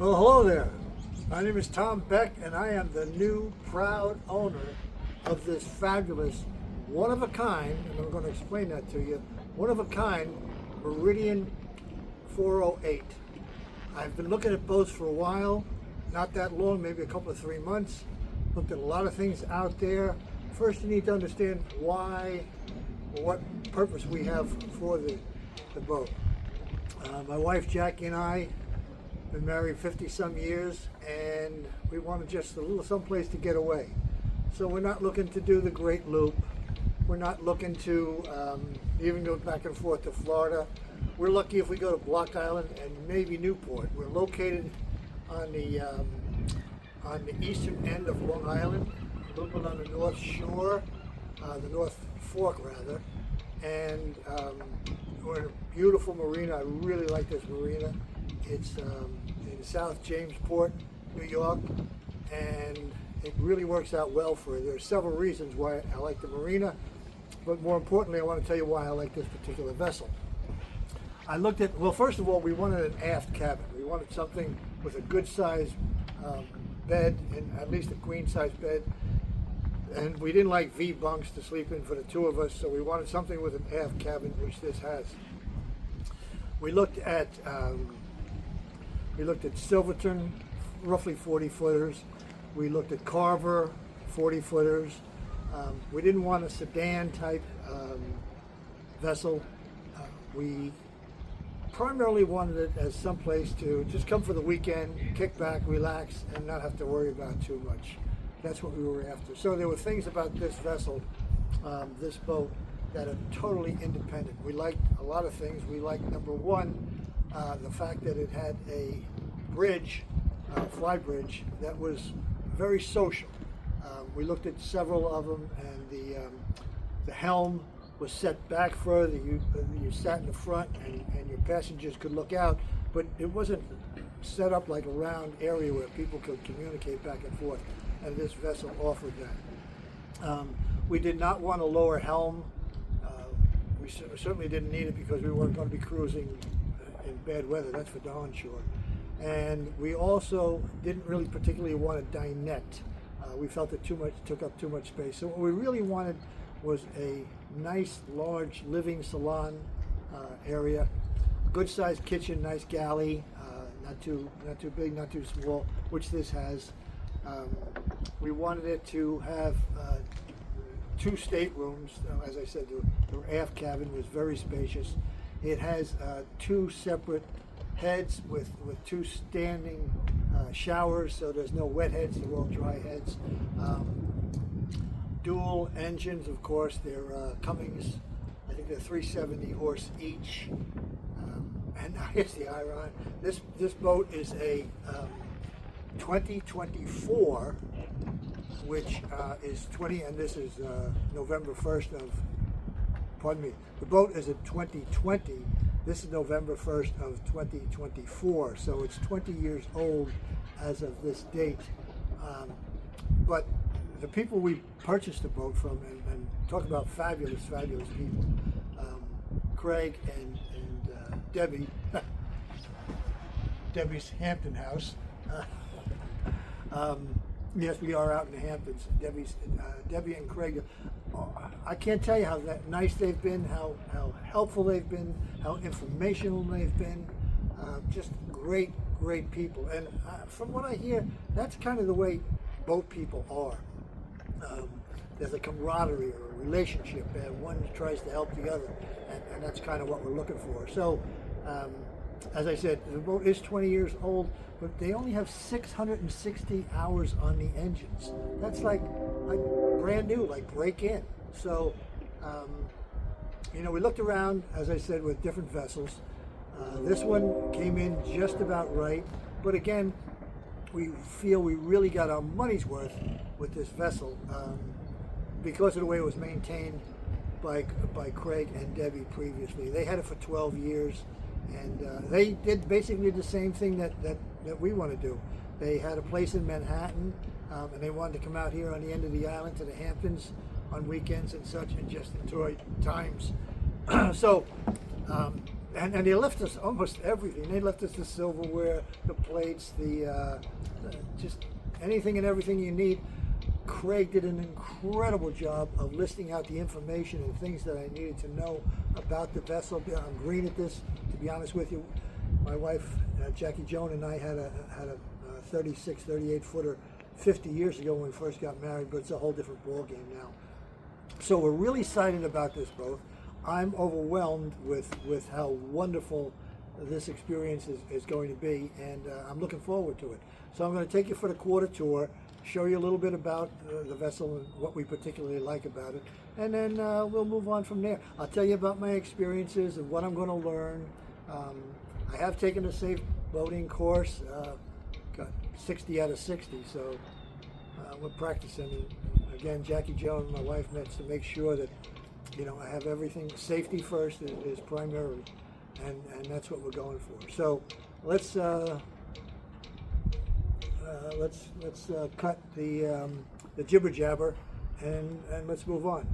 Well, hello there. My name is Tom Beck, and I am the new proud owner of this fabulous, one-of-a-kind, and I'm going to explain that to you, one-of-a-kind Meridian 408. I've been looking at boats for a while, not that long, maybe a couple of 3 months. Looked at a lot of things out there. First, you need to understand why, or what purpose we have for the boat. My wife Jackie and I been married 50 some years, and we wanted just a little someplace to get away. So we're not looking to do the Great Loop. We're not looking to even go back and forth to Florida. We're lucky if we go to Block Island and maybe Newport. We're located on the eastern end of Long Island, a little bit on the North Shore, the North Fork rather, and we're in a beautiful marina. I really like this marina. It's in South Jamesport, New York, and it really works out well for it. There are several reasons why I like the marina, but more importantly, I want to tell you why I like this particular vessel. I looked at, well, first of all, we wanted an aft cabin. We wanted something with a good size bed, and at least a queen size bed. And we didn't like V bunks to sleep in for the two of us, so we wanted something with an aft cabin, which this has. We looked at Silverton, roughly 40 footers. We looked at Carver, 40 footers. We didn't want a sedan type vessel. We primarily wanted it as someplace to just come for the weekend, kick back, relax, and not have to worry about too much. That's what we were after. So there were things about this vessel, this boat, that are totally independent. We liked a lot of things. We liked, number one, the fact that it had a bridge, fly bridge, that was very social. We looked at several of them, and the helm was set back further. You sat in the front, and your passengers could look out, but it wasn't set up like a round area where people could communicate back and forth, and this vessel offered that. We did not want a lower helm. We certainly didn't need it because we weren't going to be cruising in bad weather, that's for darn sure. And we also didn't really particularly want a dinette. We felt it took up too much space. So what we really wanted was a nice, large living salon area, good sized kitchen, nice galley, not too big, not too small, which this has. We wanted it to have 2 staterooms. As I said, the aft cabin was very spacious. It has 2 separate heads with 2 standing showers, so there's no wet heads, they're all dry heads. Dual engines, of course, they're Cummins. I think they're 370 horse each. And here's the iron. This boat is a 2024, which is 20, and this is November 1st of, pardon me, the boat is a 2020, this is November 1st of 2024, so it's 20 years old as of this date. But the people we purchased the boat from, and talk about fabulous, fabulous people, Craig and Debbie, Debbie's Hampton house. Yes, we are out in the Hamptons. Debbie and Craig, I can't tell you how nice they've been, how helpful they've been, how informational they've been. Just great, great people. And from what I hear, that's kind of the way boat people are. There's a camaraderie or a relationship, and one tries to help the other, and that's kind of what we're looking for. So, as I said, the boat is 20 years old, but they only have 660 hours on the engines. That's like brand new, like break in. So, we looked around, as I said, with different vessels. This one came in just about right, but again, we feel we really got our money's worth with this vessel because of the way it was maintained by Craig and Debbie previously. They had it for 12 years. And they did basically the same thing that we want to do. They had a place in Manhattan, and they wanted to come out here on the end of the island to the Hamptons on weekends and such, and just enjoy times. So And they left us almost everything. They left us the silverware, the plates, just anything and everything you need. Craig did an incredible job of listing out the information and things that I needed to know about the vessel. I'm green at this, to be honest with you. My wife, Jackie Joan, and I had a 36, 38 footer 50 years ago when we first got married, but it's a whole different ball game now. So we're really excited about this boat. I'm overwhelmed with how wonderful this experience is going to be, and I'm looking forward to it. So I'm going to take you for the quarter tour, show you a little bit about the vessel and what we particularly like about it, and then we'll move on from there. I'll tell you about my experiences and what I'm going to learn. I have taken a safe boating course, got 60 out of 60, so we're practicing. And again, Jackie Joan, my wife, met to make sure that I have everything. Safety first is primary, and that's what we're going for. So let's cut the jibber jabber and let's move on.